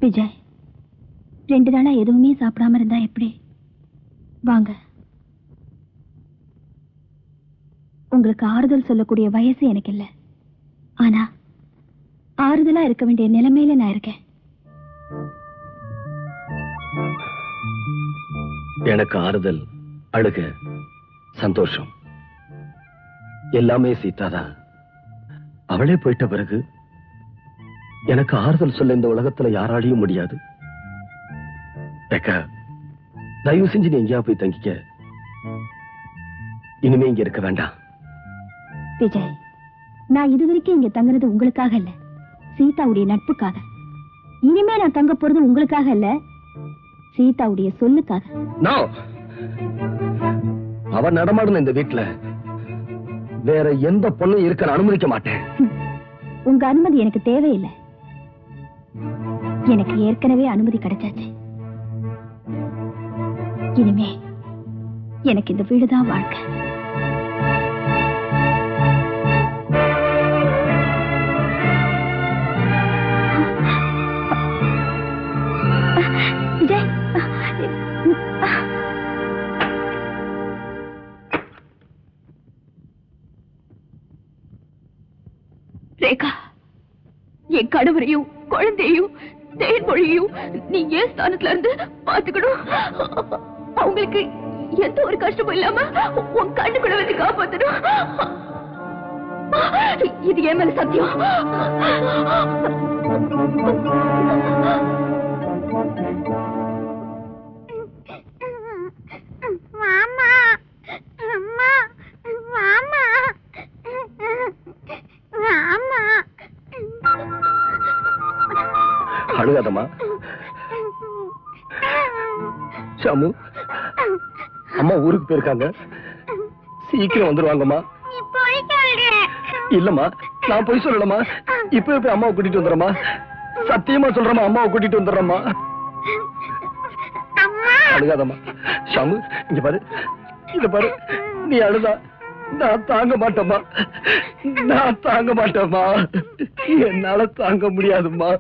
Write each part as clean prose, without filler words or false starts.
விஜய், 2 நாளா எதுவுமே சாப்பிடாம இருந்தா எப்படி? வாங்க. உங்களுக்கு ஆறுதல் சொல்லக்கூடிய வயசு எனக்கு இல்ல. ஆனா ஆறுதலா இருக்க வேண்டிய நிலைமையில நான் இருக்கேன். எனக்கு ஆறுதல், அழுக, சந்தோஷம் எல்லாமே சீதாதான். அவளே போயிட்ட பிறகு எனக்கு ஆறுதல் சொல்ல இந்த உலகத்துல யாராலையும் முடியாது. தயவு செஞ்சு நீ எங்கேயா போய் தங்கிக்க. இனிமே இங்க இருக்க வேண்டாம். விஜய், நான் இதுவரைக்கும் இங்க தங்குறது உங்களுக்காக இல்ல, சீதாவுடைய நட்புக்காக. இனிமே நான் தங்க போறது உங்களுக்காக இல்ல, சீதாவுடைய சொல்லுக்காக. அவ நடமாடுன இந்த வீட்டுல வேற எந்த பொண்ணும் இருக்க அனுமதிக்க மாட்டேன். உங்க அனுமதி எனக்கு தேவையில்லை. எனக்கு ஏற்கனவே அனுமதி கிடைச்சாச்சு. இனிமே எனக்கு இந்த வீடுதான் வாழ்க்கை. விஜய், ரேகா, என் கணவரையும் குழந்தையும் தேன்மொழியும் நீ ஏன் ஸ்தானத்துல இருந்து பாத்துக்கணும். அவங்களுக்கு எந்த ஒரு கஷ்டமும் இல்லாம உன் கண்ணுக்குள்ள வந்து காப்பாத்தணும். இது என் மேல சத்தியம். மாமா, அம்மா, மாமா, மாமா. அழுகாதம்மா. ஷாமு, அம்மா ஊருக்கு போயிருக்காங்க, சீக்கிரம் வந்துருவாங்கம்மா. இல்லம்மா, நான் போய் சொல்லலமா. இப்ப போய் அம்மாவை கூட்டிட்டு வந்துடுறமா. சத்தியமா சொல்றமா, அம்மாவை கூட்டிட்டு வந்துடுறமா. அழுகாதம்மா. ஷாமு, இங்க பாரு, இங்க பாரு. நீ அழுதா நான் தாங்க மாட்டேம்மா. நான் தாங்க மாட்டேம்மா. என்னால தாங்க முடியாதும்மா.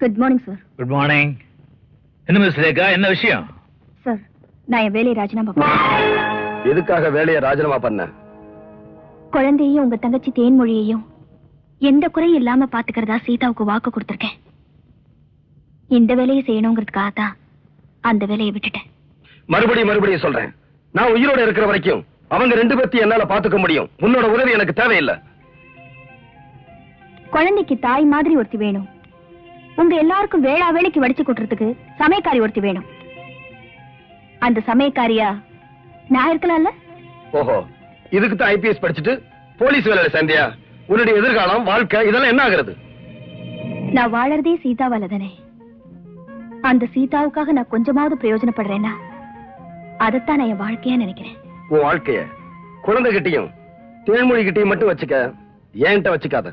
Good morning sir. Good morning. என்ன மிஸ் ரேகா, என்ன விஷயம்? சார், நான் என் வேலையை ராஜினாமா பண்ணேன். எதுக்காக வேலையை ராஜினாமா பண்ண? குழந்தையையும் உங்க தங்கச்சி தேன்மொழியையும் எந்த குறையும் இல்லாம பாத்துக்கிறதா சீதாவுக்கு வாக்கு கொடுத்திருக்கேன். இந்த வேலையை செய்யணுங்கிறதுக்காக தான் அந்த வேலையை விட்டுட்டேன். மறுபடியும் சொல்றேன், நான் உயிரோட இருக்கிற வரைக்கும் அவங்க 2 பேர்த்தையும் என்னால பாத்துக்க முடியும். உன்னோட உதவி எனக்கு தேவையில்லை. குழந்தைக்கு தாய் மாதிரி ஒருத்தி வேணும். உங்க எல்லாருக்கும் வேளா வேலைக்கு வடிச்சு கொட்டுறதுக்கு சமயக்காரி ஒருத்தி வேணும். அந்த சமயக்காரியா நான் இருக்கலாம்ல? ஓஹோ, இதுக்கு தான் ஐபிஎஸ் படிச்சுட்டு போலீஸ் வேலையில சேர்ந்தியா? உன்னுடைய எதிர்காலம், வாழ்க்கை இதெல்லாம் என்ன ஆகுறது? நான் வாழறதே சீதாவால தானே. அந்த சீதாவுக்காக நான் கொஞ்சமாவது பிரயோஜனப்படுறேன்னா அதைத்தான் நான் என் வாழ்க்கையா நினைக்கிறேன். உன் வாழ்க்கைய குழந்தை கிட்டையும் தேன்மொழி கிட்டையும் மட்டும் வச்சுக்க, ஏன்ட்ட வச்சுக்காத.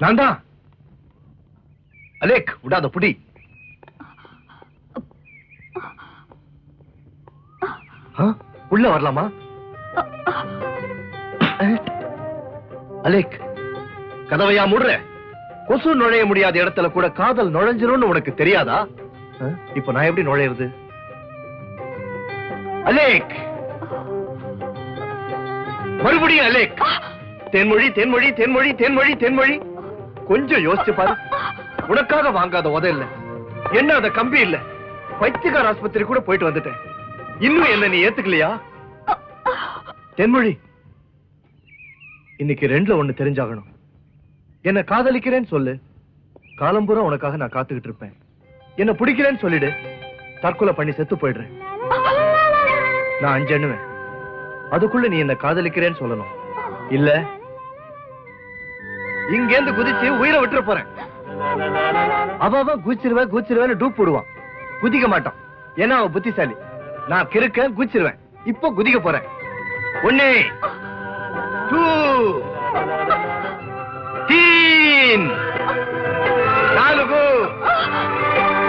நான் தான். அலேக், விடாத புடி. உள்ள வரலாமா? அலேக், கதவையா மூடுற? கொசு நுழைய முடியாத இடத்துல கூட காதல் நுழைஞ்சிரும்னு உனக்கு தெரியாதா? இப்ப நான் எப்படி நுழையிறது? அலேக், மறுபடியும் அலேக். தேன்மொழி, தேன்மொழி, தேன்மொழி, தேன்மொழி, தேன்மொழி. கொஞ்சம் யோசிச்சு பாரு. உனக்காக வாங்காத உத இல்ல, எண்ணாத கம்பி இல்ல, பைத்தியக்கார ஆஸ்பத்திரி கூட போயிட்டு வந்துட்டேன். இன்னும் என்ன நீ ஏத்துக்கலையா? தென்மொழி, இன்னைக்கு ரெண்டுல ஒண்ணு தெரிஞ்சாகணும். என்ன காதலிக்கிறேன்னு சொல்லு, காலம்பூரா உனக்காக நான் காத்துக்கிட்டு இருப்பேன். என்ன பிடிக்கிறேன்னு சொல்லிடு, தற்கொலை பண்ணி செத்து போயிடுறேன். நான் 5 எண்ணுவேன், அதுக்குள்ள நீ என்ன காதலிக்கிறேன்னு சொல்லணும். இல்ல இங்கேந்து குதிச்சு உயிரை விட்டுற போறேன். அவன் குதிச்சிருவேன்னு டூப் போடுவான், குதிக்க மாட்டான். ஏன்னா அவன் புத்திசாலி. நான் கிறுக்க குதிச்சிருவேன். இப்போ குதிக்க போறேன். 1 2 3 4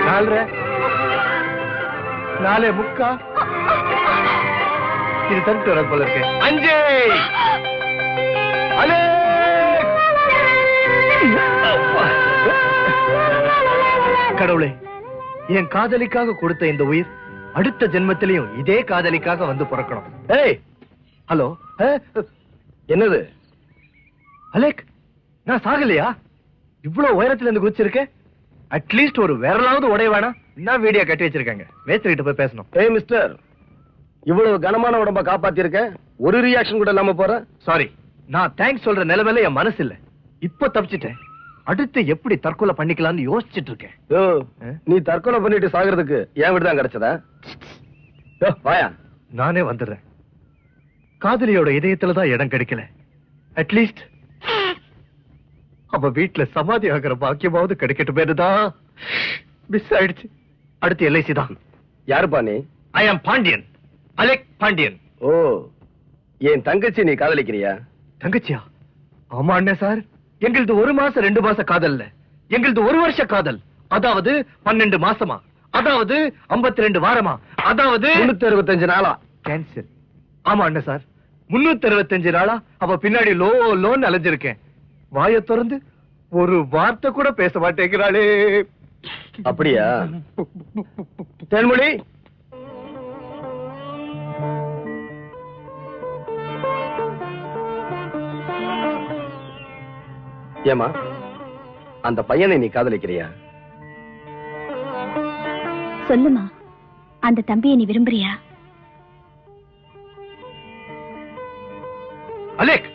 4 4 முக்கா. இது தட்டு வர போல இருக்கு. 5 அலே. கடவுளே, என் காதலிக்காக கொடுத்த இந்த உயிர் அடுத்த ஜென்மத்திலையும் இதே காதலிக்காக வந்து பிறக்கணும். ஏய், ஹலோ, என்னது? அலேக், நான் சாகலையா? இவ்வளவு உயரத்துல இருந்து குதிச்சிருக்கேன். அட்லீஸ்ட் ஒரு விரலாவது உடையவானா? நான் வீடியோ கட்டி வச்சிருக்காங்க, மேஸ்திரிகிட்ட போய் பேசணும். ஏய் மிஸ்டர், இவ்வளவு கனமான உடம்ப காப்பாத்தி இருக்க, ஒரு ரியாக்ஷன் கூட இல்லாம போற. சாரி, நான் தேங்க்ஸ் சொல்ற நிலைமையில என் மனசு இல்ல. இப்ப தப்பிச்சிட்டேன். அடுத்து எப்படி தற்கொலை பண்ணிக்கலாம்னு யோசிச்சுட்டு இருக்கேன். நீ தற்கொலை பண்ணிட்டு சாகிறதுக்கு என் வீடு தான் கிடைச்சதா? வாயா, நானே வந்துடுறேன். காதலியோட இதயத்துலதான் இடம் கிடைக்கல. அட்லீஸ்ட் அவ வீட்டுல சமாதி ஆகிற பாக்கியமாவது கிடைக்கட்டும். மிஸ் ஆயிடுச்சு. அடுத்து எல்ஐசி தான். யாருப்பா நீ? ஐ ஆம் பாண்டியன், அலெக் பாண்டியன். ஓ, என் தங்கச்சி நீ காதலிக்கிறியா? தங்கச்சியா? ஆமா அண்ணே சார். எங்களது 1 மாசம் 2 மாச காதல் இல்ல, எங்களது 1 வருஷ காதல். அதாவது 12 மாசமா, அதாவது 52 வாரமா, அதாவது 365 நாளா. கேன்சல். ஆமா அண்ணே சார், 365 நாளா அவ பின்னாடி லோன்னு அலைஞ்சிருக்கேன். வாயை திறந்து ஒரு வார்த்தை கூட பேச மாட்டேங்கிறாளே. அப்படியா? தேன்மொழி, ஏமா அந்த பையனை நீ காதலிக்கிறியா? சொல்லுமா, அந்த தம்பியை நீ விரும்புறியா? அலேக்,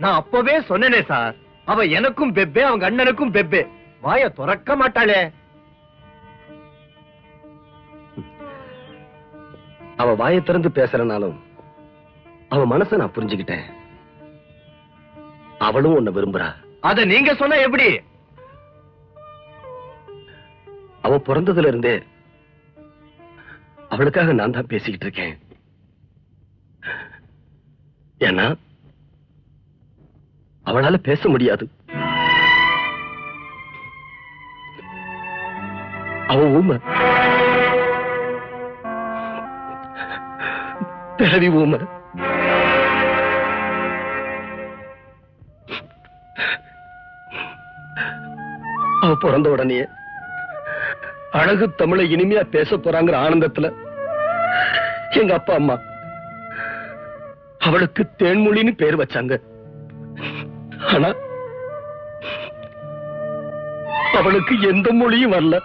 நான் அப்பவே சொன்னேனே சார், அவ எனக்கும் பெப்பே, அவங்க அண்ணனுக்கும் பெப்பே. வாய துறக்க மாட்டாளே. அவ வாயை திறந்து பேசுறனாலும் அவ மனச நான் புரிஞ்சுக்கிட்டேன். அவளும் உன்னை விரும்புறா. அத நீங்க சொன்ன எப்படி? அவ பிறந்ததுல இருந்தே அவளுக்காக நான் தான் பேசிக்கிட்டு இருக்கேன். ஏன்னா அவளால பேச முடியாது. அவ ஊமை, பிறவி ஊமை. அவ பிறந்த உடனே அழகு தமிழை இனிமையா பேச போறாங்கிற ஆனந்தத்துல எங்க அப்பா அம்மா அவளுக்கு தேன்மொழின்னு பேர் வச்சாங்க. ஆனா அவளுக்கு எந்த மொழியும் வரல.